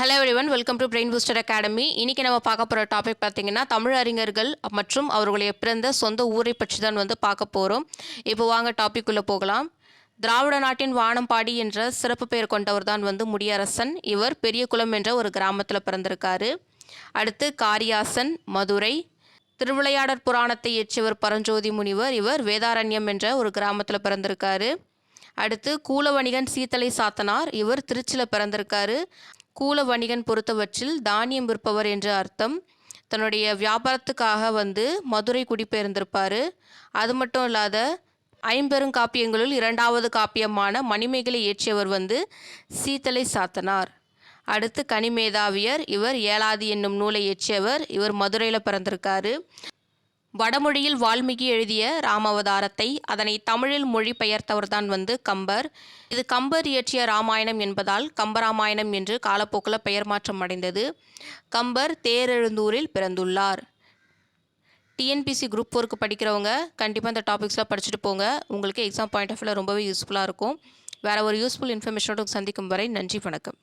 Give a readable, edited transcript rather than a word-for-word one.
Hello everyone, welcome to brain booster academy. இன்றைக்கி நம்ம பார்க்க போகிற டாபிக் பார்த்திங்கன்னா தமிழ் அறிஞர்கள் மற்றும் அவர்களுடைய பிறந்த சொந்த ஊரை பற்றி தான் பார்க்க போகிறோம். இப்போ வாங்க டாபிக் உள்ள போகலாம். திராவிட நாட்டின் வானம்பாடி என்ற சிறப்பு பெயர் கொண்டவர் தான் முடியரசன். இவர் பெரியகுளம் என்ற ஒரு கிராமத்தில் பிறந்திருக்காரு. அடுத்து காரியாசன், மதுரை. திருவிளையாடற் புராணத்தை இயற்றியவர் பரஞ்சோதி முனிவர். இவர் வேதாரண்யம் என்ற ஒரு கிராமத்தில் பிறந்திருக்காரு. அடுத்து கூலவணிகன் சீத்தலை சாத்தனார். இவர் திருச்சியில் பிறந்திருக்காரு. கூல வணிகன் பொறுத்தவற்றில் தானியம் விற்பவர் என்று அர்த்தம். தன்னுடைய வியாபாரத்துக்காக மதுரை குடிபெயர்ந்திருப்பார். அது மட்டும் இல்லாத ஐம்பெருங்காப்பியங்களுள் 2வது காப்பியமான மணிமேகலை இயற்றியவர் சீத்தலை சாத்தனார். அடுத்து கனிமேதாவியர். இவர் ஏலாதி என்னும் நூலை இயற்றியவர். இவர் மதுரையில் பிறந்திருக்காரு. வடமொழியில் வால்மீகி எழுதிய ராமாவதாரத்தை அதனை தமிழில் மொழிபெயர்த்தவர் தான் கம்பர். இது கம்பர் இயற்றிய ராமாயணம் என்பதால் கம்பராமாயணம் என்று காலப்போக்கில் பெயர் மாற்றம் அடைந்தது. கம்பர் தேரெழுந்தூரில் பிறந்துள்ளார். டிஎன்பிசி குரூப் 4க்கு படிக்கிறவங்க கண்டிப்பாக இந்த டாபிக்ஸ்லாம் படிச்சுட்டு போங்க. உங்களுக்கு எக்ஸாம் பாயிண்ட் ஆஃப் வியூவில் ரொம்பவே யூஸ்ஃபுல்லாக இருக்கும். வேறு ஒரு யூஸ்ஃபுல் இன்ஃபர்மேஷனோடு சந்திக்கும் வரை நன்றி, வணக்கம்.